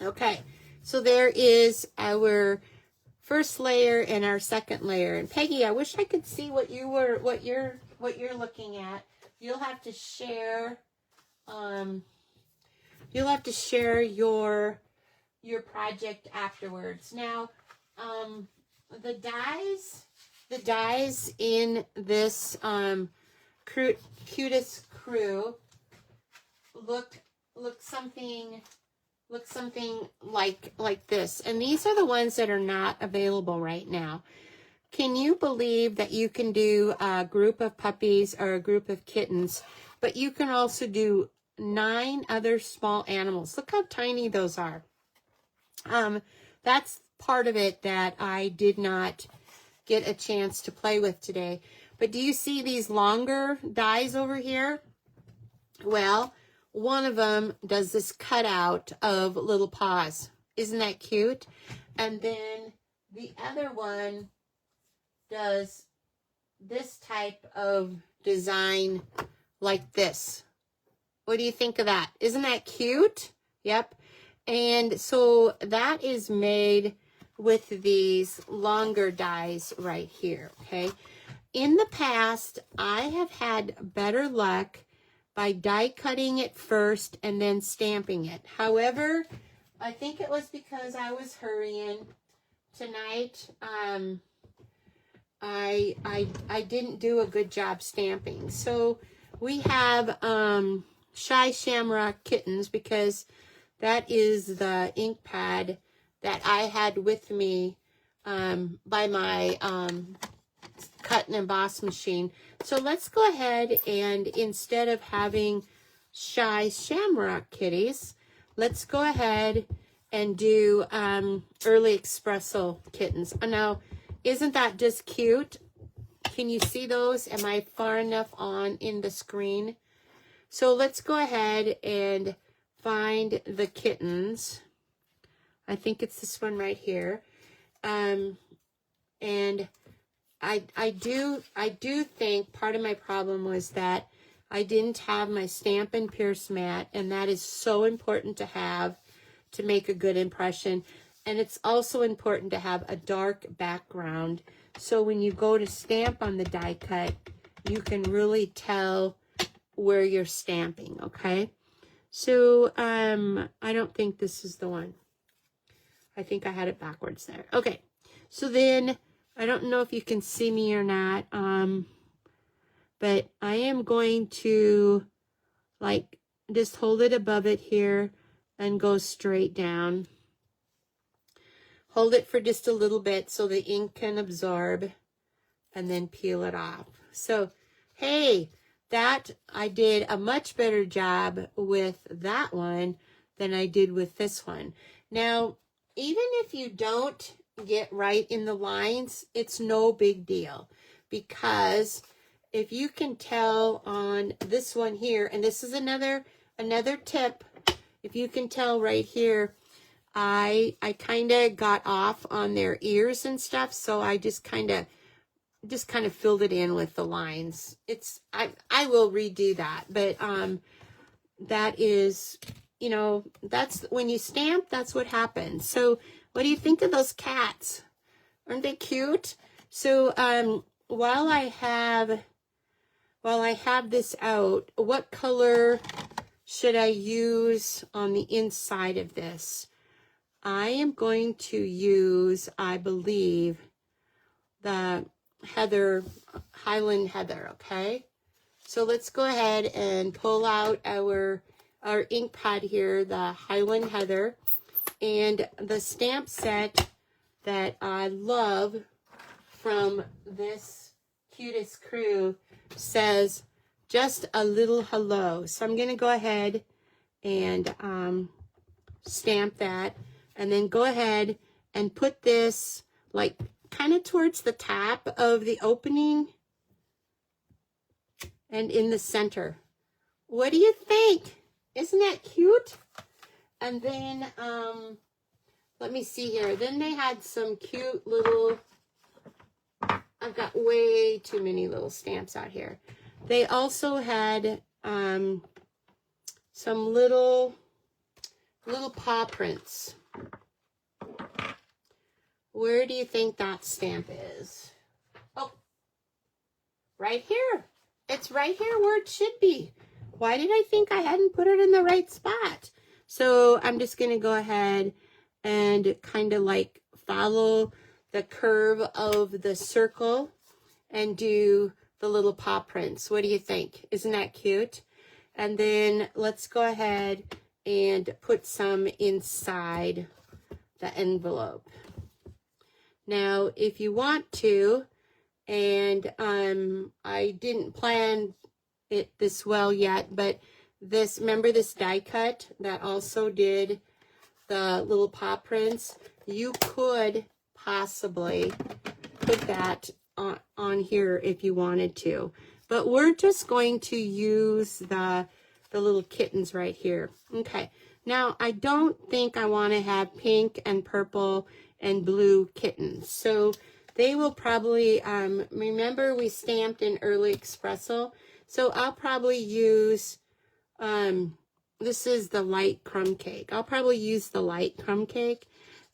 Okay, so there is our first layer and our second layer. And Peggy, I wish I could see what you're looking at. You'll have to share. You'll have to share your project afterwards. Now, the dies in this Cutest Crew look something like this. And these are the ones that are not available right now. Can you believe that you can do a group of puppies or a group of kittens, but you can also do 9 other small animals? Look how tiny those are. That's part of it that I did not get a chance to play with today. But do you see these longer dies over here? Well, one of them does this cutout of little paws. Isn't that cute? And then the other one does this type of design like this. What do you think of that? Isn't that cute? Yep. And so that is made with these longer dies right here, okay? In the past, I have had better luck by die cutting it first and then stamping it. However, I think it was because I was hurrying tonight. I didn't do a good job stamping. So we have Shy Shamrock Kittens, because that is the ink pad that I had with me by my cut and emboss machine. So let's go ahead and instead of having Shy Shamrock kitties, let's go ahead and do Early Espresso kittens. Now, isn't that just cute? Can you see those? Am I far enough on in the screen? So let's go ahead and find the kittens. I think it's this one right here. And I do think part of my problem was that I didn't have my Stampin' Pierce mat, and that is so important to have to make a good impression. And it's also important to have a dark background, so when you go to stamp on the die cut, you can really tell where you're stamping, okay? So, I don't think this is the one. I think I had it backwards there. Okay, so then, I don't know if you can see me or not, but I am going to, like, just hold it above it here and go straight down. Hold it for just a little bit so the ink can absorb, and then peel it off. So, hey, that I did a much better job with that one than I did with this one. Now, even if you don't get right in the lines, it's no big deal, because if you can tell on this one here, and this is another tip, if you can tell right here, I kind of got off on their ears and stuff, so I just kind of filled it in with the lines. I will redo that, but that is, you know, that's when you stamp, that's what happens. So what do you think of those cats? Aren't they cute? So while I have this out, what color should I use on the inside of this? I am going to use, I believe, the Highland Heather, okay? So let's go ahead and pull out our ink pad here, the Highland Heather, and the stamp set that I love from this Cutest Crew says, just a little hello. So I'm going to go ahead and stamp that, and then go ahead and put this like kind of towards the top of the opening and in the center. What do you think? Isn't that cute? And then, let me see here. Then they had some cute little, I've got way too many little stamps out here. They also had some little paw prints. Where do you think that stamp is? Oh, right here. It's right here where it should be. Why did I think I hadn't put it in the right spot? So I'm just going to go ahead and kind of like follow the curve of the circle and do the little paw prints. What do you think? Isn't that cute? And then let's go ahead and put some inside the envelope. Now, if you want to, and I didn't plan it this well yet, but this, remember this die cut that also did the little paw prints? You could possibly put that on here if you wanted to, but we're just going to use the little kittens right here. Okay, now I don't think I want to have pink and purple and blue kittens, so they will probably, remember we stamped in Early Espresso, so I'll probably use, this is the light crumb cake. I'll probably use the light crumb cake,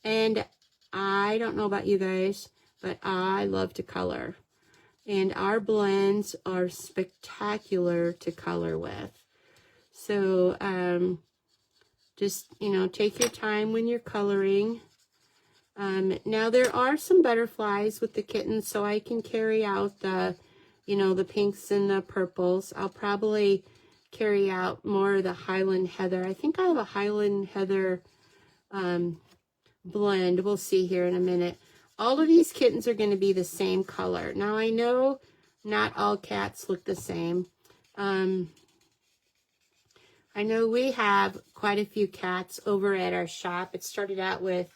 and I don't know about you guys, but I love to color, and our blends are spectacular to color with. So, just, you know, take your time when you're coloring. Now there are some butterflies with the kittens, so I can carry out the, you know, the pinks and the purples. I'll probably carry out more of the Highland Heather. I think I have a Highland Heather blend. We'll see here in a minute. all of these kittens are going to be the same color. Now, I know not all cats look the same. I know we have quite a few cats over at our shop. It started out with,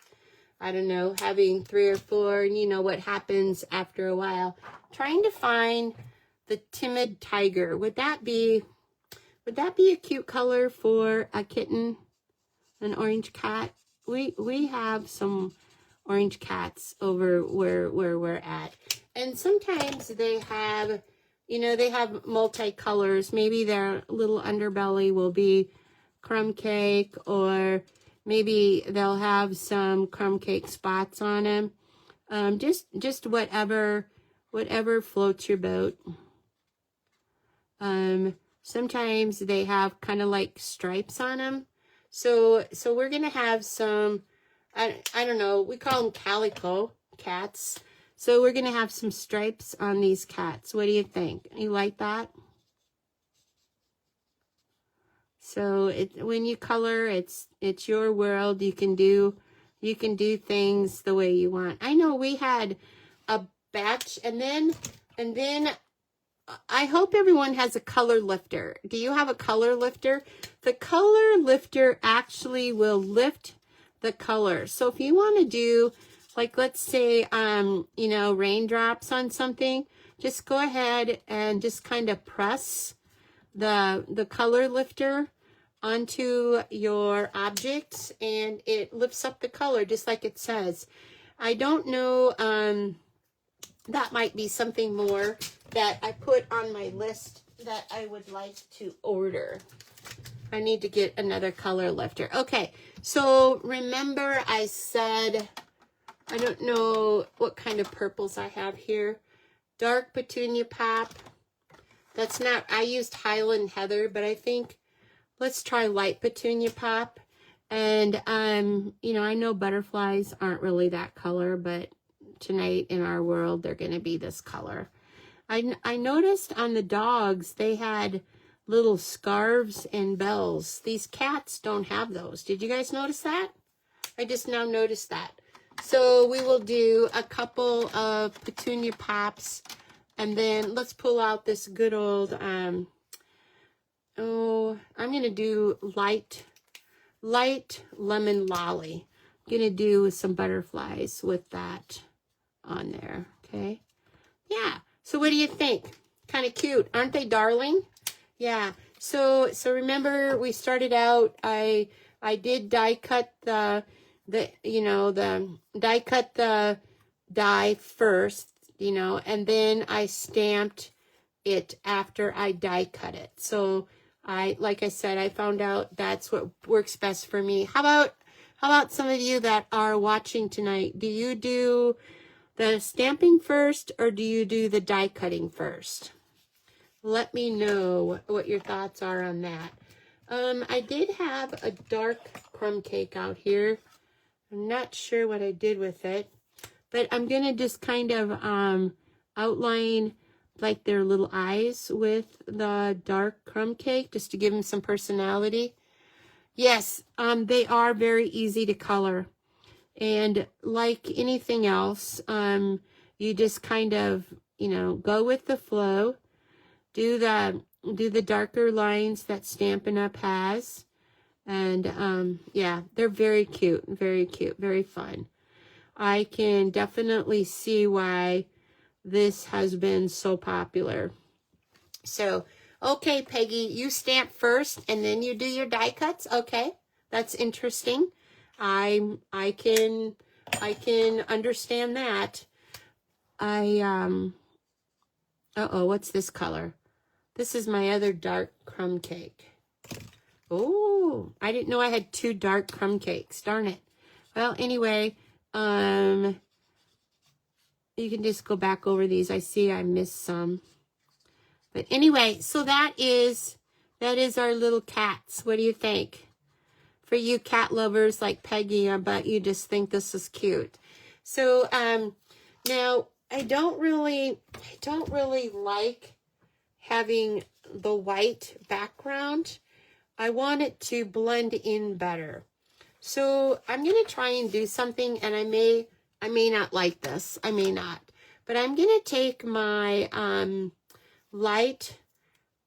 I don't know, having 3 or 4, and you know what happens after a while. Trying to find the timid tiger. Would that be a cute color for a kitten? An orange cat? We have some orange cats over where we're at. And sometimes they have, you know, they have multicolors. Maybe their little underbelly will be crumb cake, or maybe they'll have some crumb cake spots on them. Just whatever floats your boat. Sometimes they have kind of like stripes on them. So we're gonna have some, I don't know, we call them calico cats. So we're gonna have some stripes on these cats. What do you think? You like that? So when you color, it's your world. You can do things the way you want. I know we had a batch, and then I hope everyone has a color lifter. Do you have a color lifter? The color lifter actually will lift the color. So if you want to do, like, let's say, you know, raindrops on something, just go ahead and just kind of press the color lifter onto your objects, and it lifts up the color just like it says. I don't know, that might be something more that I put on my list that I would like to order. I need to get another color lifter. Okay, so remember I said, I don't know what kind of purples I have here. Dark petunia pop. That's not, I used Highland Heather, but I think let's try light petunia pop. And, you know, I know butterflies aren't really that color, but tonight in our world, they're going to be this color. I noticed on the dogs, they had little scarves and bells. These cats don't have those. Did you guys notice that? I just now noticed that. So we will do a couple of petunia pops, and then let's pull out this good old, I'm going to do light lemon lolly. I'm going to do some butterflies with that on there, okay? Yeah, so what do you think? Kind of cute, aren't they, darling? Yeah, so remember we started out, I did die cut the die first, you know, and then I stamped it after I die cut it. So like I said, I found out that's what works best for me. How about some of you that are watching tonight? Do you do the stamping first, or do you do the die cutting first? Let me know what your thoughts are on that. I did have a dark crumb cake out here. I'm not sure what I did with it, but I'm going to just kind of outline like their little eyes with the dark crumb cake just to give them some personality. Yes, they are very easy to color. And like anything else, you just kind of, you know, go with the flow. Do the darker lines that Stampin' Up! Has. And yeah, they're very cute, very fun. I can definitely see why this has been so popular. So, okay, Peggy, you stamp first and then you do your die cuts. Okay, that's interesting. I can understand that. What's this color? This is my other dark crumb cake. Oh, I didn't know I had 2 dark crumb cakes. Darn it. Well, anyway, you can just go back over these. I see I missed some. But anyway, so that is our little cats. What do you think? For you cat lovers like Peggy, I bet you just think this is cute. So, now I don't really like having the white background. I want it to blend in better. So I'm going to try and do something, and I may I may not like this. I may not. But I'm going to take my light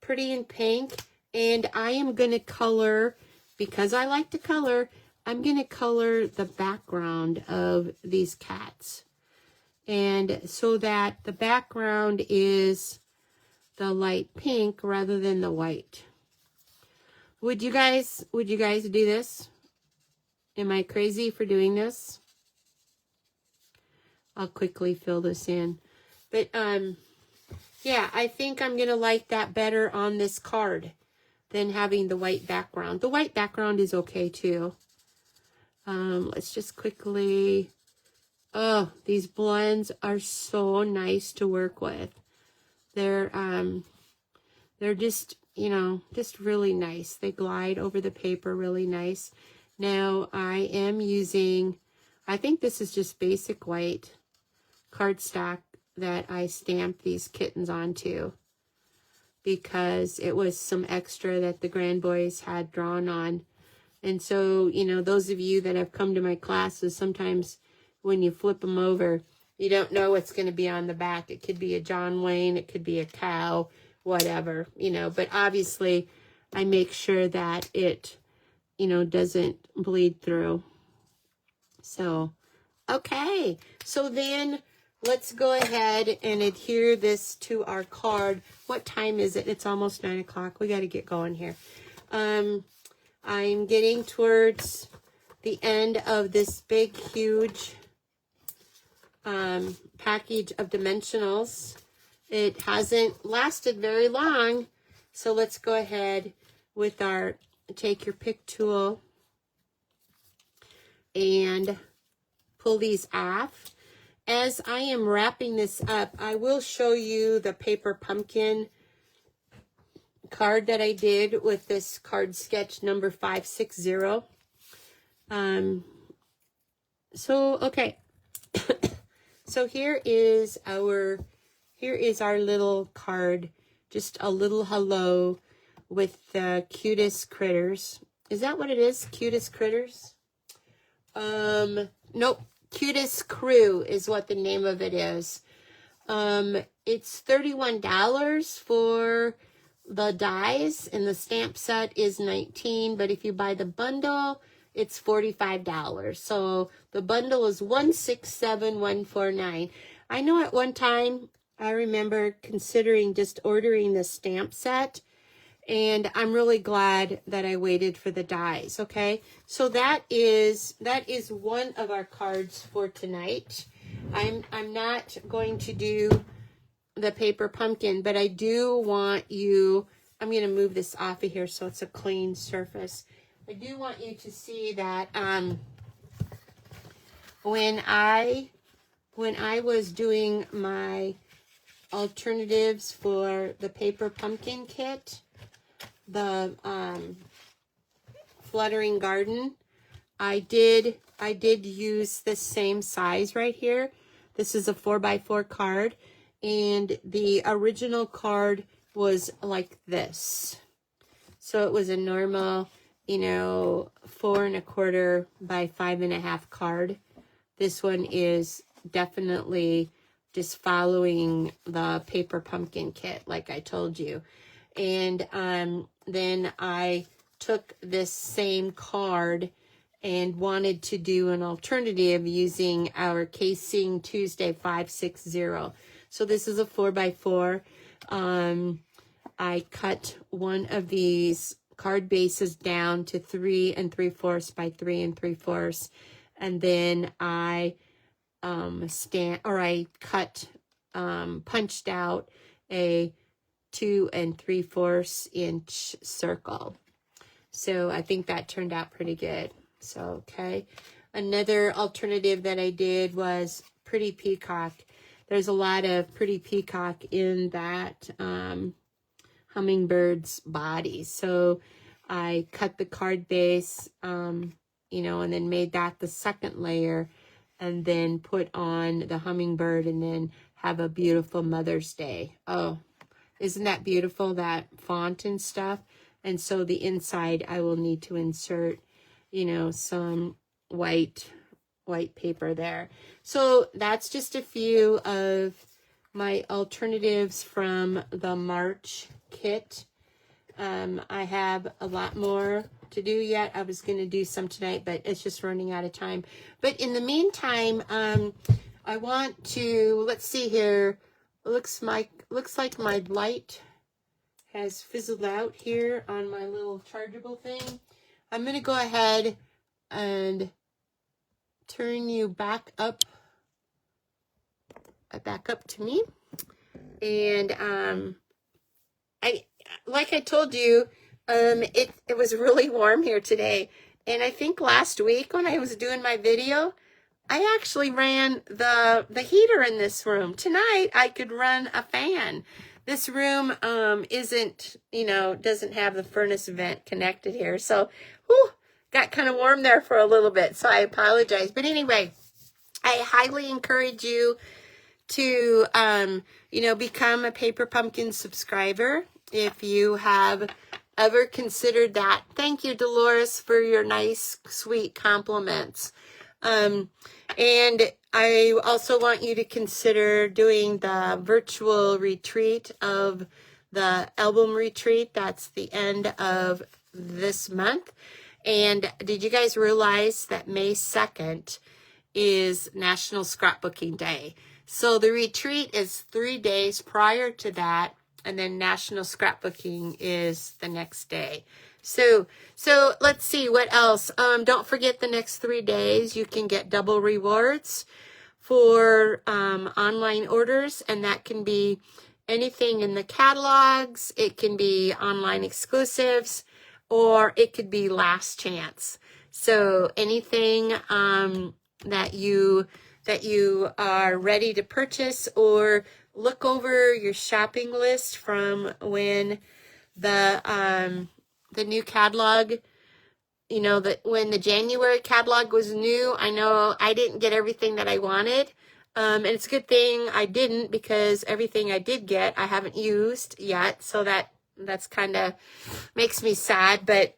Pretty in Pink, and I am going to color, because I like to color, I'm going to color the background of these cats. And so that the background is the light pink rather than the white. Would you guys do this? Am I crazy for doing this? I'll quickly fill this in. But yeah, I think I'm going to like that better on this card than having the white background. The white background is okay too. Let's just quickly, oh, these blends are so nice to work with. They're just, you know, just really nice. They glide over the paper really nice. Now I am using, I think this is just basic white cardstock that I stamped these kittens onto, because it was some extra that the grand boys had drawn on. And so, you know, those of you that have come to my classes, sometimes when you flip them over, you don't know what's going to be on the back. It could be a John Wayne, it could be a cow, whatever, you know. But obviously, I make sure that it, you know, doesn't bleed through. So, okay. So then let's go ahead and adhere this to our card. What time is it? It's almost 9 o'clock. We got to get going here. I'm getting towards the end of this big, huge package of dimensionals. It hasn't lasted very long, so let's go ahead with our take your pick tool and pull these off. As I am wrapping this up, I will show you the paper pumpkin card that I did with this card sketch number 560. Okay. So here is our little card, just a little hello with the cutest critters. Is that what it is? Cutest critters? Nope. Cutest Crew is what the name of it is. It's $31 for the dies, and the stamp set is $19, but if you buy the bundle, it's $45. So the bundle is $167,149. I know at one time I remember considering just ordering the stamp set, and I'm really glad that I waited for the dies. Okay, so that is one of our cards for tonight. I'm not going to do the paper pumpkin, but I do want you, I'm going to move this off of here so it's a clean surface. I do want you to see that when I was doing my alternatives for the paper pumpkin kit, the fluttering garden, I did use this same size right here. This is a 4x4 card, and the original card was like this. So it was a normal, you know, 4 1/4 by 5 1/2 card. This one is definitely just following the paper pumpkin kit, like I told you. And then I took this same card and wanted to do an alternative using our Casing Tuesday 560. So this is a 4x4. I cut one of these card bases down to 3 3/4 by 3 3/4, and then I punched out a 2 3/4 inch circle. So I think that turned out pretty good. So, okay. Another alternative that I did was Pretty Peacock. There's a lot of Pretty Peacock in that hummingbird's body. So I cut the card base, you know, and then made that the second layer, and then put on the hummingbird, and then have a beautiful Mother's Day. Oh, isn't that beautiful, that font and stuff? And so the inside, I will need to insert, you know, some white white paper there. So that's just a few of my alternatives from the March kit. I have a lot more to do yet. I was going to do some tonight, but it's just running out of time. But in the meantime, I want to, let's see here. Looks like my light has fizzled out here on my little chargeable thing. I'm going to go ahead and turn you back up to me. And like I told you, it was really warm here today. And I think last week when I was doing my video, I actually ran the heater in this room. Tonight, I could run a fan. This room isn't, doesn't have the furnace vent connected here. So, whew, got kind of warm there for a little bit. So I apologize. But anyway, I highly encourage you to, become a Paper Pumpkin subscriber if you have ever considered that. Thank you, Dolores, for your nice, sweet compliments. And I also want you to consider doing the virtual retreat of the album retreat. That's the end of this month. And did you guys realize that May 2nd is National Scrapbooking Day? So the retreat is 3 days prior to that, and then National Scrapbooking is the next day. So let's see what else. Don't forget the next 3 days you can get double rewards for online orders, and that can be anything in the catalogs. It can be online exclusives, or it could be last chance. So anything that you are ready to purchase, or look over your shopping list from when the new catalog, when the January catalog was new. I know I didn't get everything that I wanted. And it's a good thing I didn't, because everything I did get, I haven't used yet. So that's kind of makes me sad. But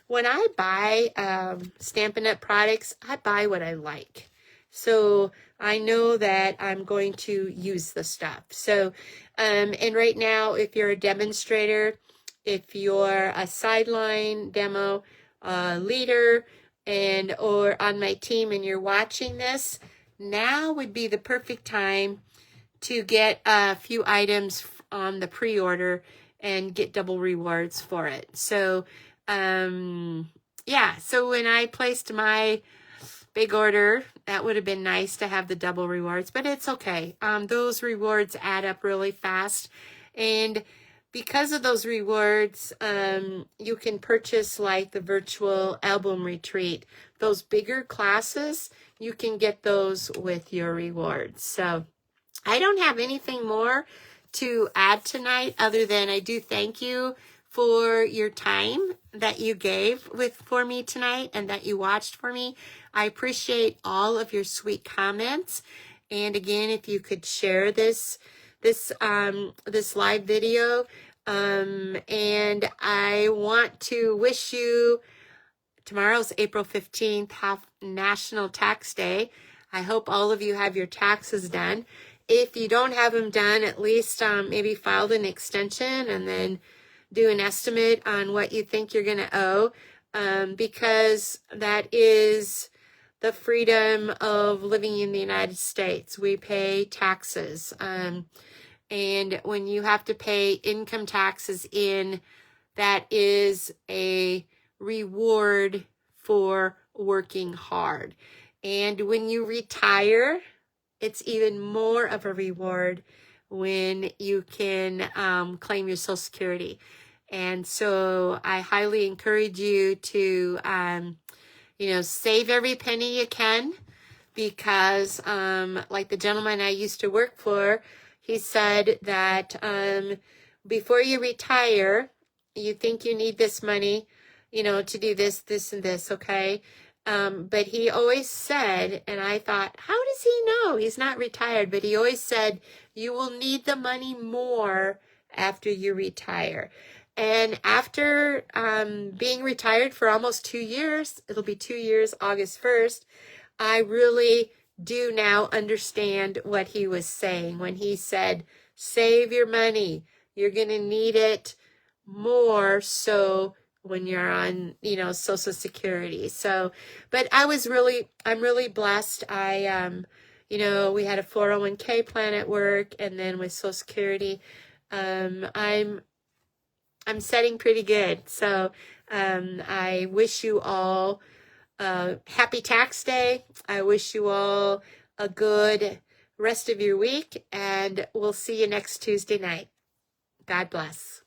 when I buy Stampin' Up! Products, I buy what I like. So I know that I'm going to use the stuff. So, and right now, if you're a demonstrator, if you're a sideline demo leader, or on my team, and you're watching this, now would be the perfect time to get a few items on the pre-order and get double rewards for it. So, yeah, so when I placed my big order, that would have been nice to have the double rewards, but it's okay. Those rewards add up really fast. And because of those rewards, you can purchase like the virtual album retreat. Those bigger classes, you can get those with your rewards. So I don't have anything more to add tonight, other than I do thank you for your time that you gave for me tonight, and that you watched for me. I appreciate all of your sweet comments. And again, if you could share this live video, and I want to wish you, tomorrow's April 15th, National Tax Day. I hope all of you have your taxes done. If you don't have them done, at least maybe file an extension and then do an estimate on what you think you're going to owe, because that is the freedom of living in the United States. We pay taxes. And when you have to pay income taxes that is a reward for working hard. And when you retire, it's even more of a reward when you can claim your Social Security. And so I highly encourage you to, save every penny you can, because like the gentleman I used to work for, he said that before you retire, you think you need this money, to do this, this, and this, okay? But he always said, and I thought, how does he know? He's not retired, but he always said, you will need the money more after you retire. And after being retired for almost 2 years, it'll be 2 years, August 1st, I really do now understand what he was saying when he said, save your money. You're going to need it more so when you're on, you know, Social Security. So, but I'm really blessed. You know, we had a 401k plan at work, and then with Social Security, I'm setting pretty good. So, I wish you all happy tax day. I wish you all a good rest of your week, and we'll see you next Tuesday night. God bless.